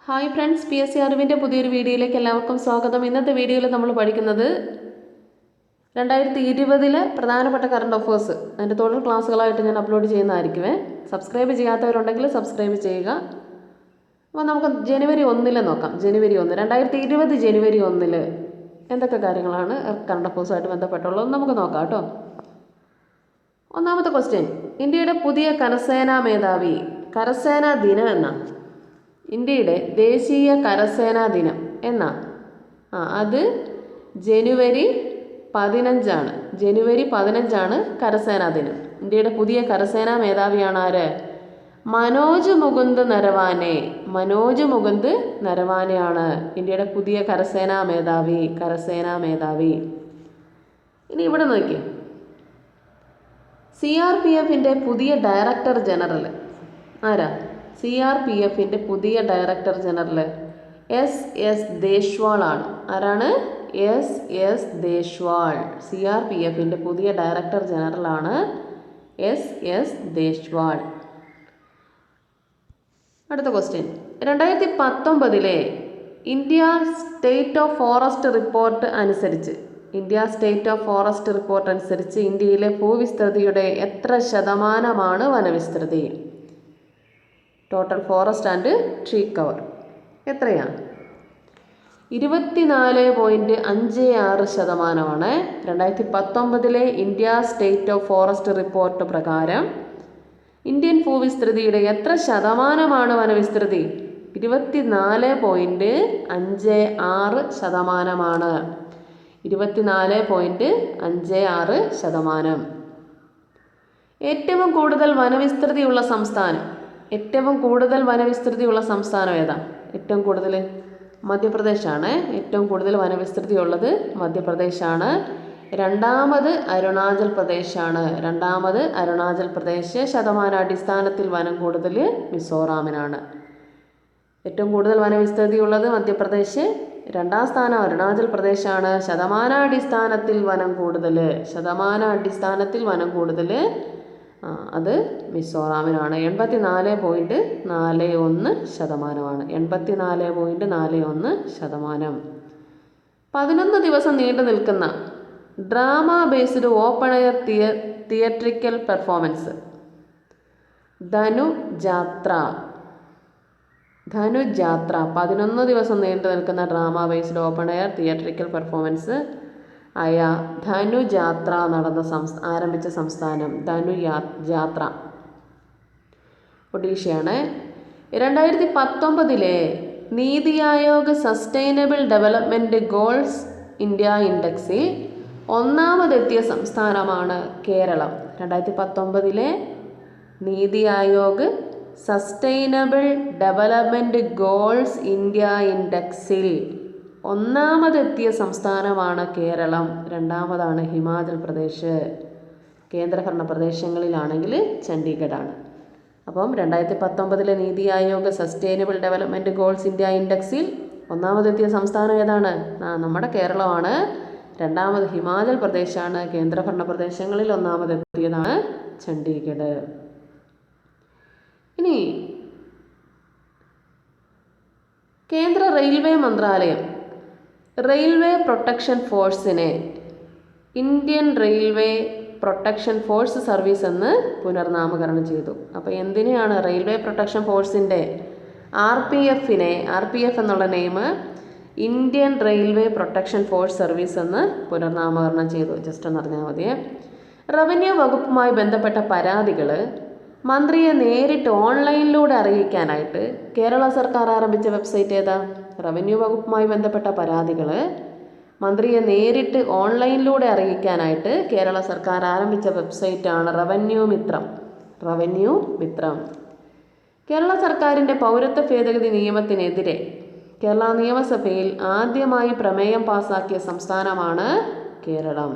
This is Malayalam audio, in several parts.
Hi friends, P S C അറിവിൻ്റെ പുതിയൊരു വീഡിയോയിലേക്ക് എല്ലാവർക്കും സ്വാഗതം. ഇന്നത്തെ വീഡിയോയിൽ നമ്മൾ പഠിക്കുന്നത് 2020 പ്രധാനപ്പെട്ട കറണ്ട് അഫേഴ്സ്. അതിൻ്റെ തുടർ ക്ലാസ്സുകളായിട്ട് ഞാൻ അപ്ലോഡ് ചെയ്യുന്നതായിരിക്കുമേ. സബ്സ്ക്രൈബ് ചെയ്യാത്തവരുണ്ടെങ്കിൽ സബ്സ്ക്രൈബ് ചെയ്യുക. അപ്പോൾ നമുക്ക് ജനുവരി 1 നോക്കാം. ജനുവരി 1 2020 ജനുവരി 1 എന്തൊക്കെ കാര്യങ്ങളാണ് കറണ്ട് അഫേഴ്സുമായിട്ട് ബന്ധപ്പെട്ടുള്ളത് നമുക്ക് നോക്കാം കേട്ടോ. ഒന്നാമത്തെ ക്വസ്റ്റ്യൻ, ഇന്ത്യയുടെ പുതിയ കരസേനാ മേധാവി. കരസേനാ ദിനം എന്നാണ് ഇന്ത്യയുടെ ദേശീയ കരസേനാ ദിനം എന്നാ അത് ജനുവരി 15 ജനുവരി 15 കരസേനാ ദിനം. ഇന്ത്യയുടെ പുതിയ കരസേനാ മേധാവിയാണ് ആര്? മനോജ് മുകുന്ദ് നരവാനെ. മനോജ് മുകുന്ദ് നരവാനെയാണ് ഇന്ത്യയുടെ പുതിയ കരസേനാ മേധാവി. ഇനി ഇവിടെ നോക്കിയേ, CRPFൻ്റെ പുതിയ ഡയറക്ടർ ജനറൽ ആരാ? CRPFൻ്റെ പുതിയ ഡയറക്ടർ ജനറൽ SS ദേശ്വാൾ ആണ്. ആരാണ്? SS ദേശ്വാൾ. CRPFൻ്റെ പുതിയ ഡയറക്ടർ ജനറലാണ് SS ദേശ്വാൾ. അടുത്ത question, 2019 India state of forest report അനുസരിച്ച് ഇന്ത്യയിലെ ഭൂവിസ്തൃതിയുടെ എത്ര ശതമാനമാണ് വനവിസ്തൃതി? Total forest and tree cover എത്രയാണ്? 24.56%. 2019 India state of forest report പ്രകാരം ഇന്ത്യൻ ഭൂവിസ്തൃതിയുടെ എത്ര ശതമാനമാണ് വനവിസ്തൃതി? 24.56%. 24.56%. ഏറ്റവും കൂടുതൽ വനവിസ്തൃതിയുള്ള സംസ്ഥാനം ഏതാ? ഏറ്റവും കൂടുതൽ മധ്യപ്രദേശാണ്. ഏറ്റവും കൂടുതൽ വനവിസ്തൃതി ഉള്ളത് മധ്യപ്രദേശാണ്. രണ്ടാമത് അരുണാചൽ പ്രദേശ്. ശതമാനാടിസ്ഥാനത്തിൽ വനം കൂടുതൽ മിസോറാമിനാണ്. ഏറ്റവും കൂടുതൽ വനവിസ്തൃതി ഉള്ളത് മധ്യപ്രദേശ്, രണ്ടാം സ്ഥാനം അരുണാചൽ പ്രദേശാണ്. ശതമാനാടിസ്ഥാനത്തിൽ വനം കൂടുതൽ അത് മിസോറാമിനാണ്. 84.41%. 84.41%. 11 ദിവസം നീണ്ടു നിൽക്കുന്ന drama based open air theatrical performance Dhanujatra. 11 ദിവസം നീണ്ടു നിൽക്കുന്ന drama based open air theatrical performance ആയ ധനുജാത്ര ആരംഭിച്ച സംസ്ഥാനം ധനുജാത്ര ഒഡീഷയാണ്. 2019 NITI Aayog sustainable development goals India ഇൻഡെക്സിൽ ഒന്നാമതെത്തിയ സംസ്ഥാനമാണ് Kerala. 2019 NITI Aayog sustainable development goals India ഇൻഡെക്സിൽ ഒന്നാമതെത്തിയ സംസ്ഥാനമാണ് കേരളം. രണ്ടാമതാണ് ഹിമാചൽ പ്രദേശ്. കേന്ദ്രഭരണ പ്രദേശങ്ങളിലാണെങ്കിൽ ചണ്ഡീഗഡാണ്. അപ്പം 2019 NITI Aayog sustainable development goals India ഇൻഡെക്സിൽ ഒന്നാമതെത്തിയ സംസ്ഥാനം ഏതാണ്? നമ്മുടെ കേരളമാണ്. രണ്ടാമത് ഹിമാചൽ പ്രദേശാണ്. കേന്ദ്രഭരണ പ്രദേശങ്ങളിൽ ഒന്നാമതെത്തിയതാണ് ചണ്ഡീഗഡ്. ഇനി കേന്ദ്ര റെയിൽവേ മന്ത്രാലയം റെയിൽവേ പ്രൊട്ടക്ഷൻ ഫോഴ്സിനെ Indian railway protection force service എന്ന് പുനർനാമകരണം ചെയ്തു. അപ്പോൾ എന്തിനെയാണ് റെയിൽവേ പ്രൊട്ടക്ഷൻ ഫോഴ്സിൻ്റെ RPF എന്നുള്ള name Indian railway protection force service എന്ന് പുനർനാമകരണം ചെയ്തു? ജസ്റ്റ് ഒന്ന് അറിഞ്ഞാൽ മതിയേ. റവന്യൂ വകുപ്പുമായി ബന്ധപ്പെട്ട പരാതികൾ മന്ത്രിയെ നേരിട്ട് ഓൺലൈനിലൂടെ അറിയിക്കാനായിട്ട് കേരള സർക്കാർ ആരംഭിച്ച വെബ്സൈറ്റ് ഏതാ? റവന്യൂ വകുപ്പുമായി ബന്ധപ്പെട്ട പരാതികൾ മന്ത്രിയെ നേരിട്ട് ഓൺലൈനിലൂടെ അറിയിക്കാനായിട്ട് കേരള സർക്കാർ ആരംഭിച്ച വെബ്സൈറ്റാണ് റവന്യൂ മിത്രം. കേരള സർക്കാരിൻ്റെ പൗരത്വ ഭേദഗതി നിയമത്തിനെതിരെ കേരള നിയമസഭയിൽ ആദ്യമായി പ്രമേയം പാസാക്കിയ സംസ്ഥാനമാണ് കേരളം.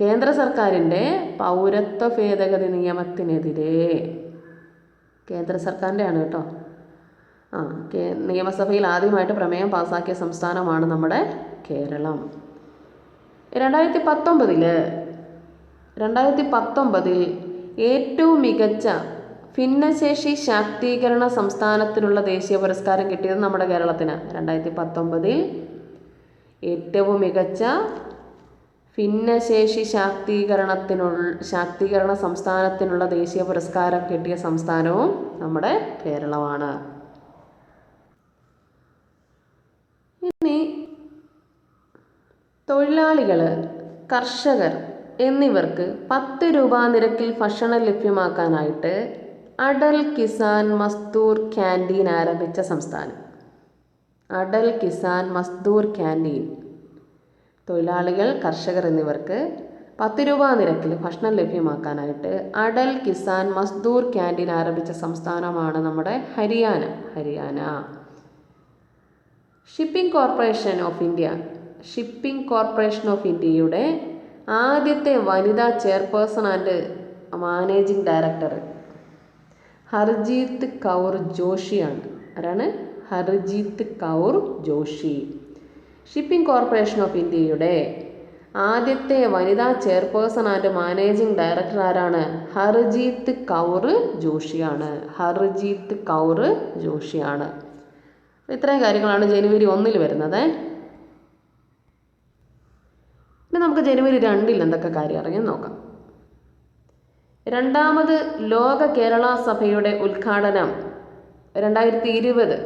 കേന്ദ്ര സർക്കാരിൻ്റെ പൗരത്വ ഭേദഗതി നിയമത്തിനെതിരെ കേന്ദ്ര സർക്കാരിൻ്റെ ആണ് കേട്ടോ. നിയമസഭയിൽ ആദ്യമായിട്ട് പ്രമേയം പാസാക്കിയ സംസ്ഥാനമാണ് നമ്മുടെ കേരളം. 2019 ഏറ്റവും മികച്ച ഭിന്നശേഷി ശാക്തീകരണ സംസ്ഥാനത്തിനുള്ള ദേശീയ പുരസ്കാരം കിട്ടിയത് നമ്മുടെ കേരളത്തിന് 2019 ഏറ്റവും മികച്ച ഭിന്നശേഷി ശാക്തീകരണ സംസ്ഥാനത്തിനുള്ള ദേശീയ പുരസ്കാരം കിട്ടിയ സംസ്ഥാനവും നമ്മുടെ കേരളമാണ്. ഇനി തൊഴിലാളികൾ, കർഷകർ എന്നിവർക്ക് 10 രൂപ നിരക്കിൽ ഭക്ഷണം ലഭ്യമാക്കാനായിട്ട് അടൽ കിസാൻ മസ്ദൂർ ക്യാൻറ്റീൻ ആരംഭിച്ച സംസ്ഥാനം. അടൽ കിസാൻ മസ്ദൂർ ക്യാൻറ്റീൻ. തൊഴിലാളികൾ, കർഷകർ എന്നിവർക്ക് 10 രൂപ നിരക്കിൽ ഭക്ഷണം ലഭ്യമാക്കാനായിട്ട് അടൽ കിസാൻ മസ്ദൂർ ക്യാൻറ്റീൻ ആരംഭിച്ച സംസ്ഥാനമാണ് നമ്മുടെ ഹരിയാന. ഷിപ്പിംഗ് കോർപ്പറേഷൻ ഓഫ് ഇന്ത്യയുടെ ആദ്യത്തെ വനിതാ chairperson and managing director Harjeet Kaur ജോഷിയാണ്. ആരാണ്? Harjeet Kaur Joshi. Shipping corporation of ഇന്ത്യയുടെ ആദ്യത്തെ വനിതാ ചെയർപേഴ്സൺ ആൻഡ് മാനേജിംഗ് ഡയറക്ടർ ആരാണ്? ഹർജീത് കൗർ ജോഷിയാണ്. ഇത്രയും കാര്യങ്ങളാണ് ജനുവരി 1 വരുന്നത്. ഇനി നമുക്ക് ജനുവരി 2 എന്തൊക്കെ കാര്യം അറിയാൻ നോക്കാം. 2ാമത് ലോക കേരള സഭയുടെ ഉദ്ഘാടനം 2020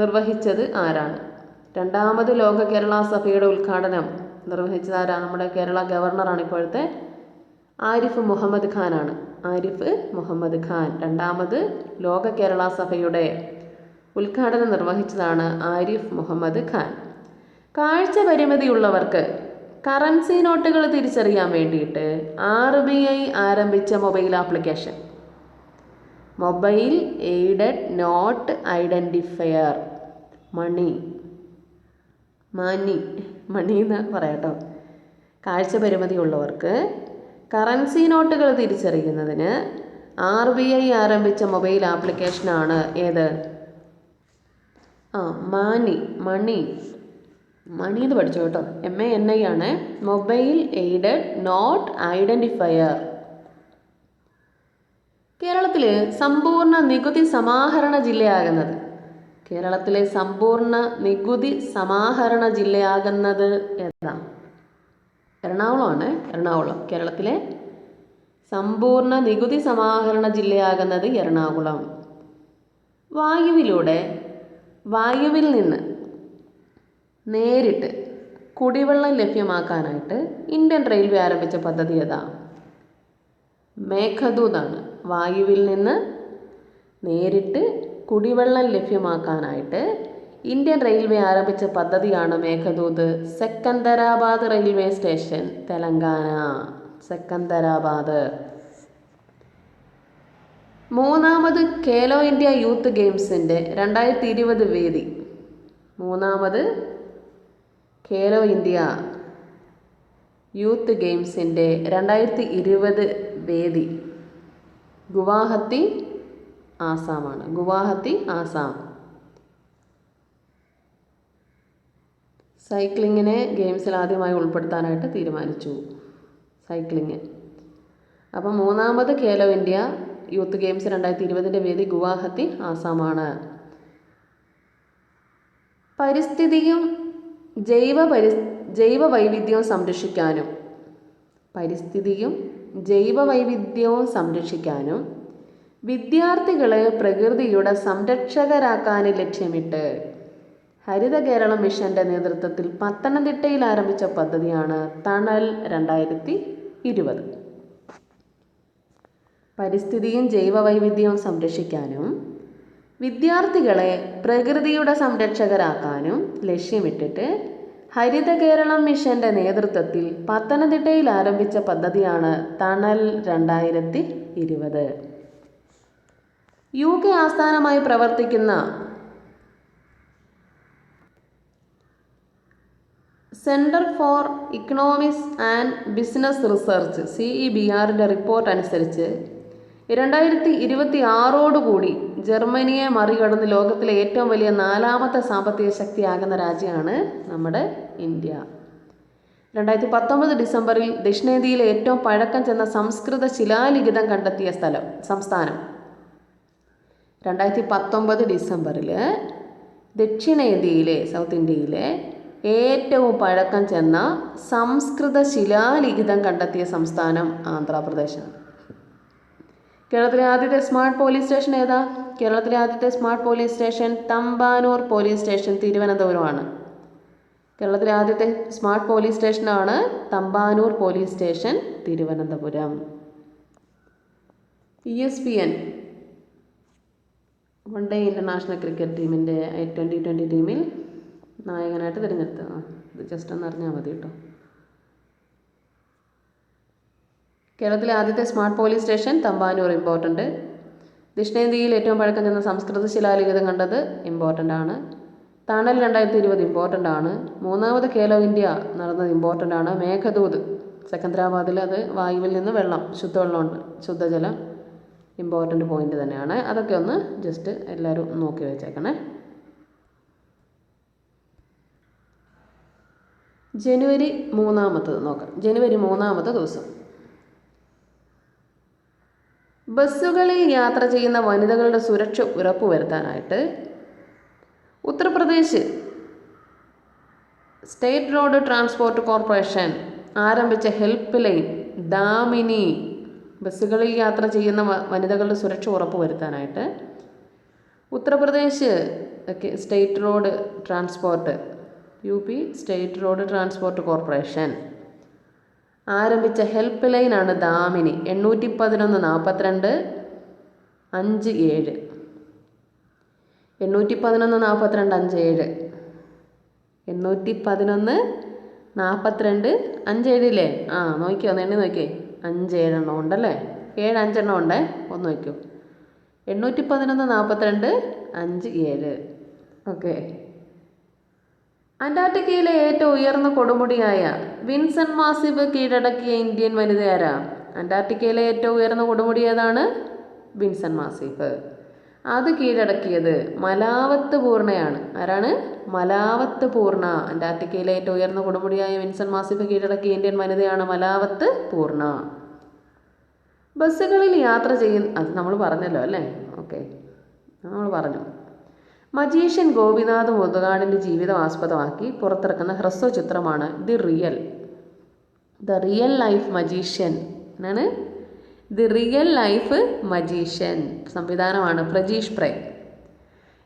നിർവഹിച്ചത് ആരാണ്? 2ാമത് ലോക കേരള സഭയുടെ ഉദ്ഘാടനം നിർവഹിച്ചത് ആരാണ്? നമ്മുടെ കേരള ഗവർണറാണ് ഇപ്പോഴത്തെ ആരിഫ് മുഹമ്മദ് ഖാനാണ്. 2ാമത് ലോക കേരള സഭയുടെ ഉദ്ഘാടനം നിർവഹിച്ചതാണ് ആരിഫ് മുഹമ്മദ് ഖാൻ. കാഴ്ച പരിമിതിയുള്ളവർക്ക് കറൻസി നോട്ടുകൾ തിരിച്ചറിയാൻ വേണ്ടിയിട്ട് RBI ആരംഭിച്ച mobile application mobile aided note identifier MANI എന്ന് പറയാട്ടോ. കാഴ്ച പരിമിതിയുള്ളവർക്ക് കറൻസി നോട്ടുകൾ തിരിച്ചറിയുന്നതിന് RBI ആരംഭിച്ച മൊബൈൽ ആപ്ലിക്കേഷനാണ് ഏത്? മണി എന്ന് പഠിച്ചു കേട്ടോ. MANI ആണ്. Mobile aided note identifier. കേരളത്തിലെ സമ്പൂർണ്ണ നികുതി സമാഹരണ ജില്ലയാകുന്നത് ഏതാ? എറണാകുളം. കേരളത്തിലെ സമ്പൂർണ്ണ നികുതി സമാഹരണ ജില്ലയാകുന്നത് എറണാകുളം. വായുവിൽ നിന്ന് നേരിട്ട് കുടിവെള്ളം ലഭ്യമാക്കാനായിട്ട് ഇന്ത്യൻ റെയിൽവേ ആരംഭിച്ച പദ്ധതി ഏതാ? മേഘദൂതാണ്. വായുവിൽ നിന്ന് നേരിട്ട് കുടിവെള്ളം ലഭ്യമാക്കാനായിട്ട് ഇന്ത്യൻ റെയിൽവേ ആരംഭിച്ച പദ്ധതിയാണ് മേഘദൂത്. Secunderabad railway station, Telangana. സെക്കന്ദരാബാദ്. 3ാമത് ഖേലോ ഇന്ത്യ യൂത്ത് ഗെയിംസിൻ്റെ 2020 വേദി. 3ാമത് ഖേലോ ഇന്ത്യ യൂത്ത് ഗെയിംസിൻ്റെ 2020 വേദി ഗുവാഹത്തി, ആസാം. സൈക്ലിങ്ങിനെ ഗെയിംസിൽ ആദ്യമായി ഉൾപ്പെടുത്താനായിട്ട് തീരുമാനിച്ചു. അപ്പം 3ാമത് ഖേലോ ഇന്ത്യ യൂത്ത് ഗെയിംസ് 2020 വേദി ഗുവാഹത്തി, ആസാമാണ്. പരിസ്ഥിതിയും ജൈവ വൈവിധ്യവും സംരക്ഷിക്കാനും വിദ്യാർത്ഥികളെ പ്രകൃതിയുടെ സംരക്ഷകരാക്കാൻ ലക്ഷ്യമിട്ട് ഹരിത കേരളം മിഷന്റെ നേതൃത്വത്തിൽ പത്തനംതിട്ടയിൽ ആരംഭിച്ച പദ്ധതിയാണ് തണൽ 2020. പരിസ്ഥിതിയും ജൈവവൈവിധ്യവും സംരക്ഷിക്കാനും വിദ്യാർത്ഥികളെ പ്രകൃതിയുടെ സംരക്ഷകരാക്കാനും ലക്ഷ്യമിട്ടിട്ട് ഹരിത കേരളം മിഷന്റെ നേതൃത്വത്തിൽ പത്തനംതിട്ടയിൽ ആരംഭിച്ച പദ്ധതിയാണ് തണൽ 2020. UK ആസ്ഥാനമായി പ്രവർത്തിക്കുന്ന centre for economics and business research CEBRന്റെ റിപ്പോർട്ട് അനുസരിച്ച് 2026 ജർമ്മനിയെ മറികടന്ന് ലോകത്തിലെ ഏറ്റവും വലിയ 4ാമത്തെ സാമ്പത്തിക ശക്തിയാകുന്ന രാജ്യമാണ് നമ്മുടെ ഇന്ത്യ. 2019 ഡിസംബറിൽ ദക്ഷിണേന്ത്യയിലെ ഏറ്റവും പഴക്കം ചെന്ന സംസ്കൃത ശിലാലിഖിതം കണ്ടെത്തിയ സംസ്ഥാനം 2019 ഡിസംബറിൽ ദക്ഷിണേന്ത്യയിലെ സൗത്ത് ഇന്ത്യയിലെ ഏറ്റവും പഴക്കം ചെന്ന സംസ്കൃത ശിലാലിഖിതം കണ്ടെത്തിയ സംസ്ഥാനം ആന്ധ്രാപ്രദേശാണ്. കേരളത്തിലെ ആദ്യത്തെ സ്മാർട്ട് പോലീസ് സ്റ്റേഷൻ ഏതാ? കേരളത്തിലെ ആദ്യത്തെ smart police station Thampanoor police station, തിരുവനന്തപുരമാണ്. കേരളത്തിലെ ആദ്യത്തെ സ്മാർട്ട് പോലീസ് സ്റ്റേഷനാണ് Thampanoor police station, Thiruvananthapuram. ESPN one day international cricket ടീമിൻ്റെ 2020 ടീമിൽ നായകനായിട്ട് തിരഞ്ഞെടുത്തത്. ഇത് ജസ്റ്റ് ഒന്ന് അറിഞ്ഞാൽ മതി കേട്ടോ. കേരളത്തിലെ ആദ്യത്തെ smart police station Thampanoor, important. ദക്ഷിണേന്ത്യയിൽ ഏറ്റവും പഴക്കം ചെന്ന സംസ്കൃത ശിലാലിഖിതം കണ്ടത് ഇമ്പോർട്ടൻ്റ് ആണ്. തണൽ 2020 ഇമ്പോർട്ടൻ്റ് ആണ്. മൂന്നാമത് ഖേലോ ഇന്ത്യ നടന്നത് ഇമ്പോർട്ടൻ്റ് ആണ്. മേഘദൂത് സെക്കന്ദരാബാദിൽ, അത് വായുവിൽ നിന്ന് വെള്ളം, ശുദ്ധവെള്ളമുണ്ട്, ശുദ്ധജലം, ഇമ്പോർട്ടൻ്റ് പോയിന്റ് തന്നെയാണ്. അതൊക്കെ ഒന്ന് ജസ്റ്റ് എല്ലാവരും നോക്കി വെച്ചേക്കണേ. ജനുവരി 3 നോക്കാം. ജനുവരി 3 ദിവസം ബസ്സുകളിൽ യാത്ര ചെയ്യുന്ന വനിതകളുടെ സുരക്ഷ ഉറപ്പുവരുത്താനായിട്ട് Uttar Pradesh state road transport corporation ആരംഭിച്ച ഹെൽപ്പ് ലൈൻ ദാമിനി, ബസ്സുകളിൽ യാത്ര ചെയ്യുന്ന വനിതകളുടെ സുരക്ഷ ഉറപ്പുവരുത്താനായിട്ട് Uttar Pradesh state road transport UP state road transport corporation ആരംഭിച്ച ഹെൽപ്പ് ലൈനാണ് ദാമിനി. 811 42 57 811 42 57 811 42 57 ഇല്ലേ? നോക്കിയോ, എണ്ണി നോക്കിയേ. 5-7 എണ്ണം ഉണ്ടല്ലേ? 7-5 എണ്ണം ഉണ്ടേ, ഒന്ന് നോക്കൂ. 811 42 57. ഓക്കെ. അന്റാർട്ടിക്കയിലെ ഏറ്റവും ഉയർന്ന കൊടുമുടിയായ വിൻസൺ മാസിഫ് കീഴടക്കിയ ഇന്ത്യൻ വനിതയാരാ? അന്റാർട്ടിക്കയിലെ ഏറ്റവും ഉയർന്ന കൊടുമുടി ഏതാണ്? വിൻസൺ മാസിഫ്. അത് കീഴടക്കിയത് മലാവത്ത് പൂർണ്ണയാണ്. ആരാണ്? മലാവത്ത് പൂർണ്ണ. അന്റാർട്ടിക്കയിലെ ഏറ്റവും ഉയർന്ന കൊടുമുടിയായ വിൻസൺ മാസിഫ് കീഴടക്കിയ ഇന്ത്യൻ വനിതയാണ് മലാവത്ത് പൂർണ്ണ. ബസ്സുകളിൽ യാത്ര ചെയ്യുന്ന, അത് നമ്മൾ പറഞ്ഞല്ലോ അല്ലേ? ഓക്കെ, നമ്മൾ പറഞ്ഞു. മജീഷ്യൻ ഗോപിനാഥ് മുതുകാടിൻ്റെ ജീവിതം ആസ്പദമാക്കി പുറത്തിറക്കുന്ന ഹ്രസ്വ ചിത്രമാണ് ദ റിയൽ ലൈഫ് മജീഷ്യൻ. എന്നാണ്? The real life magician. സംവിധാനമാണ് പ്രജീഷ് പ്രേ.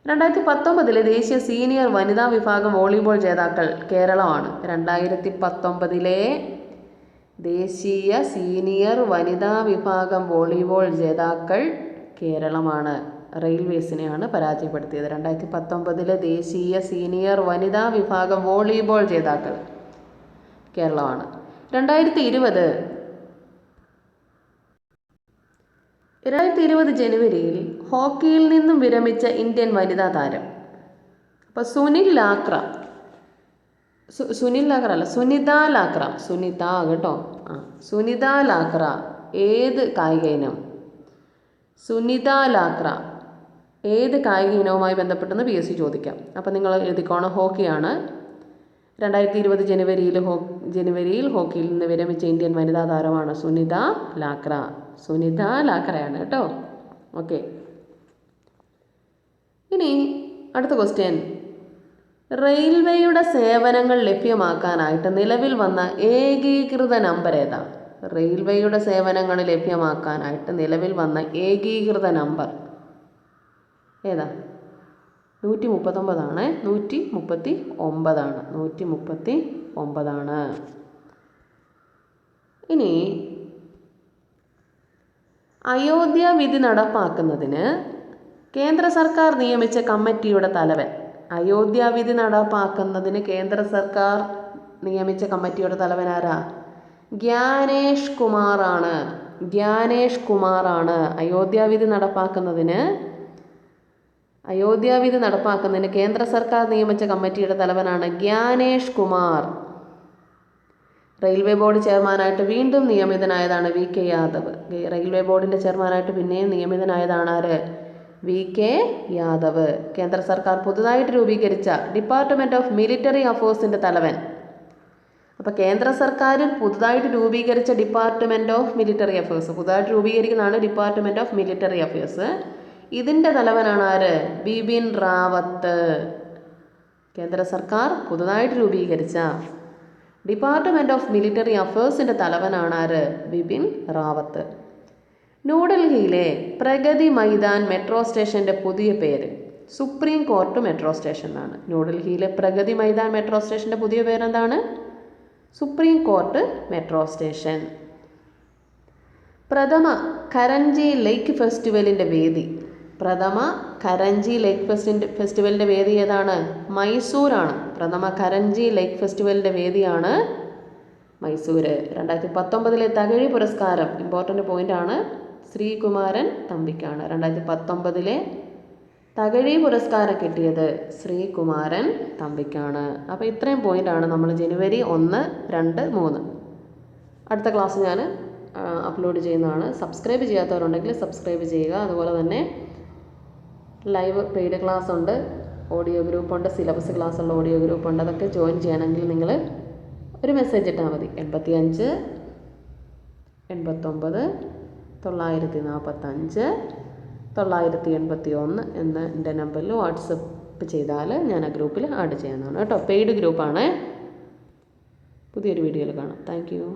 2019 ദേശീയ സീനിയർ വനിതാ വിഭാഗം വോളിബോൾ ജേതാക്കൾ കേരളമാണ്. 2019 ദേശീയ സീനിയർ വനിതാ വിഭാഗം വോളിബോൾ ജേതാക്കൾ കേരളമാണ്. റെയിൽവേസിനെയാണ് പരാജയപ്പെടുത്തിയത്. 2019 ദേശീയ സീനിയർ വനിതാ വിഭാഗം വോളിബോൾ ജേതാക്കൾ കേരളമാണ്. 2020 ജനുവരിയിൽ ഹോക്കിയിൽ നിന്നും വിരമിച്ച ഇന്ത്യൻ വനിതാ താരം. അപ്പോൾ സുനിത ലാക്ര ഏത് കായിക ഇനം? സുനിത ലാക്ര ഏത് കായിക ഇനവുമായി ബന്ധപ്പെട്ടെന്ന് PSC ചോദിക്കാം. അപ്പോൾ നിങ്ങൾ എഴുതിക്കോണം, ഹോക്കിയാണ്. 2020 ജനുവരിയിൽ ഹോക്കിയിൽ നിന്ന് വിരമിച്ച ഇന്ത്യൻ വനിതാ താരമാണ് സുനിത ലാക്രയാണ് കേട്ടോ. ഓക്കെ, ഇനി അടുത്ത ക്വസ്റ്റ്യൻ. റെയിൽവേയുടെ സേവനങ്ങൾ ലഭ്യമാക്കാനായിട്ട് നിലവിൽ വന്ന ഏകീകൃത നമ്പർ ഏതാ? റെയിൽവേയുടെ സേവനങ്ങൾ ലഭ്യമാക്കാനായിട്ട് നിലവിൽ വന്ന ഏകീകൃത നമ്പർ ഏതാ? 139 ആണ്. 139. ഇനി അയോധ്യ വിധി നടപ്പാക്കുന്നതിന് കേന്ദ്ര സർക്കാർ നിയമിച്ച കമ്മിറ്റിയുടെ തലവൻ. അയോധ്യ വിധി നടപ്പാക്കുന്നതിന് കേന്ദ്ര സർക്കാർ നിയമിച്ച കമ്മിറ്റിയുടെ തലവൻ ആരാ? ഗ്യാനേഷ് കുമാറാണ്. അയോധ്യ വിധി നടപ്പാക്കുന്നതിന് കേന്ദ്ര സർക്കാർ നിയമിച്ച കമ്മിറ്റിയുടെ തലവനാണ് ഗ്യാനേഷ് കുമാർ. റെയിൽവേ ബോർഡ് ചെയർമാനായിട്ട് വീണ്ടും നിയമിതനായതാണ് VK യാദവ്. റെയിൽവേ ബോർഡിൻ്റെ ചെയർമാനായിട്ട് പിന്നെയും നിയമിതനായതാണ് ആര്? VK യാദവ്. കേന്ദ്ര സർക്കാർ പുതുതായിട്ട് രൂപീകരിച്ച ഡിപ്പാർട്ട്മെൻറ്റ് ഓഫ് മിലിറ്ററി അഫയേഴ്സിൻ്റെ തലവൻ. അപ്പോൾ കേന്ദ്ര സർക്കാർ പുതുതായിട്ട് രൂപീകരിച്ച ഡിപ്പാർട്ട്മെൻറ്റ് ഓഫ് മിലിറ്ററി അഫയേഴ്സ്, പുതുതായിട്ട് രൂപീകരിക്കുന്നതാണ് ഡിപ്പാർട്ട്മെൻറ്റ് ഓഫ് മിലിറ്ററി അഫയേഴ്സ്. ഇതിൻ്റെ തലവനാണ് ആര്? ബിപിൻ റാവത്ത്. കേന്ദ്ര സർക്കാർ പുതുതായിട്ട് രൂപീകരിച്ച ഡിപ്പാർട്ട്മെൻറ്റ് ഓഫ് മിലിറ്ററി അഫയേഴ്സിൻ്റെ തലവനാണ് ആര്? ബിപിൻ റാവത്ത്. ന്യൂഡൽഹിയിലെ പ്രഗതി മൈതാൻ മെട്രോ സ്റ്റേഷൻ്റെ പുതിയ പേര് സുപ്രീം കോർട്ട് മെട്രോ സ്റ്റേഷൻ എന്നാണ്. ന്യൂഡൽഹിയിലെ പ്രഗതി മൈതാൻ മെട്രോ സ്റ്റേഷൻ്റെ പുതിയ പേരെന്താണ്? Supreme court metro station. പ്രഥമ കരഞ്ചി ലേക്ക് ഫെസ്റ്റിവലിൻ്റെ വേദി. പ്രഥമ കരഞ്ചി ലേക്ക് ഫെസ്റ്റിവലിൻ്റെ വേദി ഏതാണ്? മൈസൂരാണ്. പ്രഥമ കരഞ്ചി ലേക്ക് ഫെസ്റ്റിവലിൻ്റെ വേദിയാണ് മൈസൂർ. 2019 തകഴി പുരസ്കാരം ഇമ്പോർട്ടൻ്റ് പോയിൻ്റാണ്, ശ്രീകുമാരൻ തമ്പിക്കാണ്. 2019 തകഴി പുരസ്കാരം കിട്ടിയത് ശ്രീകുമാരൻ തമ്പിക്കാണ്. അപ്പോൾ ഇത്രയും പോയിൻ്റാണ് നമ്മൾ ജനുവരി 1, 2, 3 അടുത്ത ക്ലാസ് ഞാൻ അപ്ലോഡ് ചെയ്യുന്നതാണ്. സബ്സ്ക്രൈബ് ചെയ്യാത്തവരുണ്ടെങ്കിൽ സബ്സ്ക്രൈബ് ചെയ്യുക. അതുപോലെ തന്നെ ലൈവ് പെയ്ഡ് ക്ലാസ് ഉണ്ട്, ഓഡിയോ ഗ്രൂപ്പുണ്ട്, സിലബസ് ക്ലാസ്സുള്ള ഓഡിയോ ഗ്രൂപ്പുണ്ട്. അതൊക്കെ ജോയിൻ ചെയ്യണമെങ്കിൽ നിങ്ങൾ ഒരു മെസ്സേജ് ഇട്ടാൽ മതി. 85 89 945 981 എന്ന എൻ്റെ നമ്പറിൽ വാട്സപ്പ് ചെയ്താൽ ഞാൻ ആ ഗ്രൂപ്പിൽ ആഡ് ചെയ്യുന്നതാണ് കേട്ടോ. പെയ്ഡ് ഗ്രൂപ്പാണ്. പുതിയൊരു വീഡിയോയിൽ കാണാം. Thank you.